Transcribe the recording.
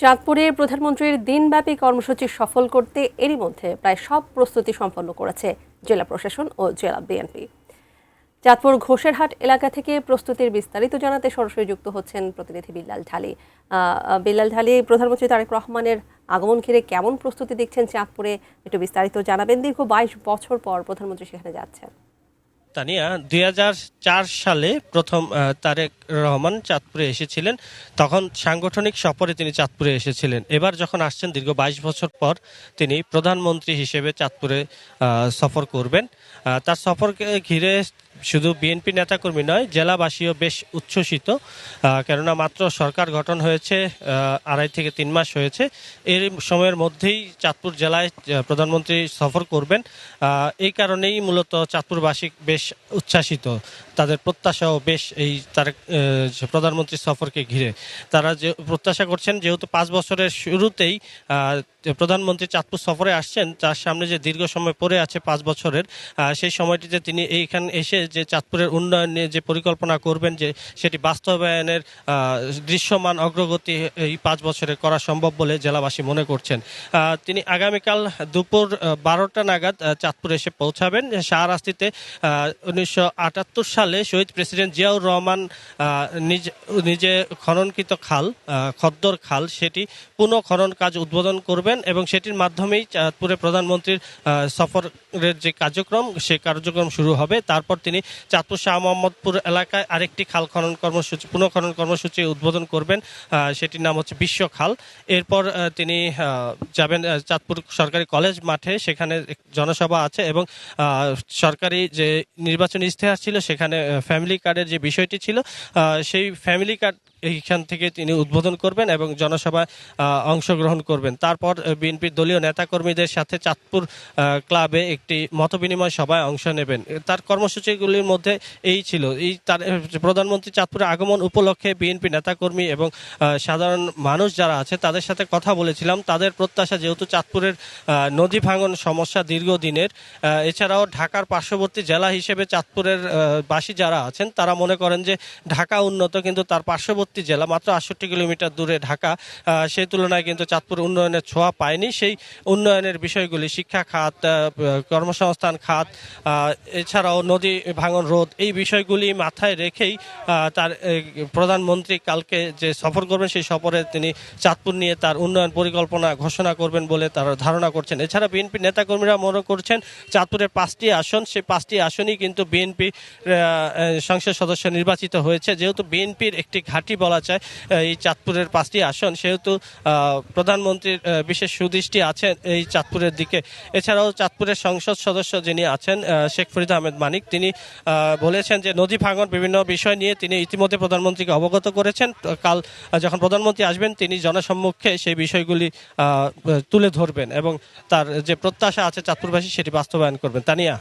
চাঁদপুরে প্রধানমন্ত্রীর দিনব্যাপী কর্মসূচি সফল করতে এরই মধ্যে প্রায় সব প্রস্তুতি সম্পন্ন করেছে জেলা প্রশাসন ও জেলা বিএনপি। চাঁদপুর ঘোষেরহাট এলাকা থেকে প্রস্তুতির বিস্তারিত জানাতে সরাসরি যুক্ত হচ্ছেন প্রতিনিধি বিল্লাল ঢালী। বিল্লাল ঢালী, প্রধানমন্ত্রী তারেক রহমানের আগমন ঘিরে কেমন প্রস্তুতি দেখছেন চাঁদপুরে, একটু বিস্তারিত জানাবেন। দীর্ঘ 22 বছর পর প্রধানমন্ত্রী সেখানে যাচ্ছেন। তানিয়া ২০০৪ সালে প্রথম তারেক রহমান চাঁদপুরে এসেছিলেন। তখন সাংগঠনিক সফরে তিনি চাঁদপুরে এসেছিলেন। এবার যখন আসছেন দীর্ঘ ২২ বছর পর তিনি প্রধানমন্ত্রী হিসেবে চাঁদপুরে সফর করবেন। তার সফরকে ঘিরে শুধু বিএনপি নেতাকর্মী নয়, জেলাবাসীও বেশ উচ্ছ্বসিত। কেননা মাত্র সরকার গঠন হয়েছে ২.৫ থেকে ৩ মাস হয়েছে। এর সময়ের মধ্যেই চাঁদপুর জেলায় প্রধানমন্ত্রী সফর করবেন। এই কারণেই মূলত চাঁদপুরবাসী বেশ উচ্ছ্বাসিত। তাদের প্রত্যাশাও বেশ এই তার প্রধানমন্ত্রী সফরকে ঘিরে। তারা যে প্রত্যাশা করছেন, যেহেতু ৫ বছরের শুরুতেই প্রধানমন্ত্রী চাঁদপুর সফরে আসছেন, তার সামনে যে দীর্ঘ সময় পড়ে আছে ৫ বছরের, সেই সময়টিতে তিনি এইখানে এসে যে চাঁদপুরের উন্নয়ন নিয়ে যে পরিকল্পনা করবেন, যে সেটি বাস্তবায়নের দৃশ্যমান অগ্রগতি এই ৫ বছরে করা সম্ভব বলে জেলাবাসী মনে করছেন। তিনি আগামীকাল দুপুর ১২টা নাগাদ চাঁদপুর এসে পৌঁছাবেন। শাহরাস্তিতে ১৯৭৮ সালে শহীদ প্রেসিডেন্ট জিয়াউর রহমান নিজে খননকৃত খাল, খদ্দর খাল, সেটি পুনঃ খনন কাজ উদ্বোধন করবেন এবং সেটির মাধ্যমেই চাঁদপুরে প্রধানমন্ত্রীর সফরের যে কার্যক্রম, সেই কার্যক্রম শুরু হবে। তারপর তিনি চাঁদপুর শাহ মোহাম্মদপুর এলাকায় আরেকটি খাল খনন কর্মসূচি, পুনঃ খনন কর্মসূচি উদ্বোধন করবেন। সেটির নাম হচ্ছে বিশ্ব খাল। এরপর তিনি যাবেন চাঁদপুর সরকারি কলেজ মাঠে, সেখানে জনসভা আছে এবং সরকারি যে নির্বাচনী ইশতেহার ছিল সেখানে ফ্যামিলি কার্ডের যে বিষয়টি ছিল, সেই ফ্যামিলি কার্ড এইখান থেকে তিনি উদ্বোধন করবেন এবং জনসভায় অংশগ্রহণ করবেন। তারপর বিএনপির দলীয় নেতাকর্মীদের সাথে চাঁদপুর ক্লাবে একটি মতবিনিময় সভায় অংশ নেবেন। তার কর্মসূচিগুলির মধ্যে এই ছিল। তার প্রধানমন্ত্রী চাঁদপুরে আগমন উপলক্ষে বিএনপি নেতাকর্মী এবং সাধারণ মানুষ যারা আছে তাদের সাথে কথা বলেছিলাম। তাদের প্রত্যাশা, যেহেতু চাঁদপুরের নদী ভাঙন সমস্যা দীর্ঘদিনের, এছাড়াও ঢাকার পার্শ্ববর্তী জেলা হিসেবে চাঁদপুরের বাসী যারা আছেন তারা মনে করেন যে ঢাকা উন্নত, কিন্তু তার পার্শ্ববর্তী জেলা মাত্র ৬৮ কিলোমিটার দূরে ঢাকা, সেই তুলনায় কিন্তু চাঁদপুর উন্নয়নের ছোঁয়া পায়নি। সেই উন্নয়নের বিষয়গুলি শিক্ষা খাত, কর্মসংস্থান খাত, এছাড়াও নদী ভাঙন রোধ, এই বিষয়গুলি মাথায় রেখেই তার প্রধানমন্ত্রী কালকে যে সফর করবেন, সেই সফরে তিনি চাঁদপুর নিয়ে তার উন্নয়ন পরিকল্পনা ঘোষণা করবেন বলে তারা ধারণা করছেন। এছাড়া বিএনপি নেতাকর্মীরা মনে করছেন চাঁদপুরের 5টি আসন, সেই 5টি আসনই কিন্তু বিএনপি সংসদ সদস্য নির্বাচিত হয়েছে। যেহেতু বিএনপির একটি ঘাঁটি বলা যায় এই চাঁদপুরের 5টি আসন, সেহেতু প্রধানমন্ত্রীর বিশেষ সুদৃষ্টি আছে এই চাঁদপুরের দিকে। এছাড়াও চাঁদপুরের সংসদ সদস্য যিনি আছেন শেখ ফরিদ আহমেদ মানিক, তিনি বলেছেন যে নদী ভাঙন বিভিন্ন বিষয় নিয়ে তিনি ইতিমধ্যে প্রধানমন্ত্রীকে অবগত করেছেন। কাল যখন প্রধানমন্ত্রী আসবেন তিনি জনসম্মুখে সেই বিষয়গুলি তুলে ধরবেন এবং তার যে প্রত্যাশা আছে চাঁদপুরবাসী সেটি বাস্তবায়ন করবেন। তানিয়া।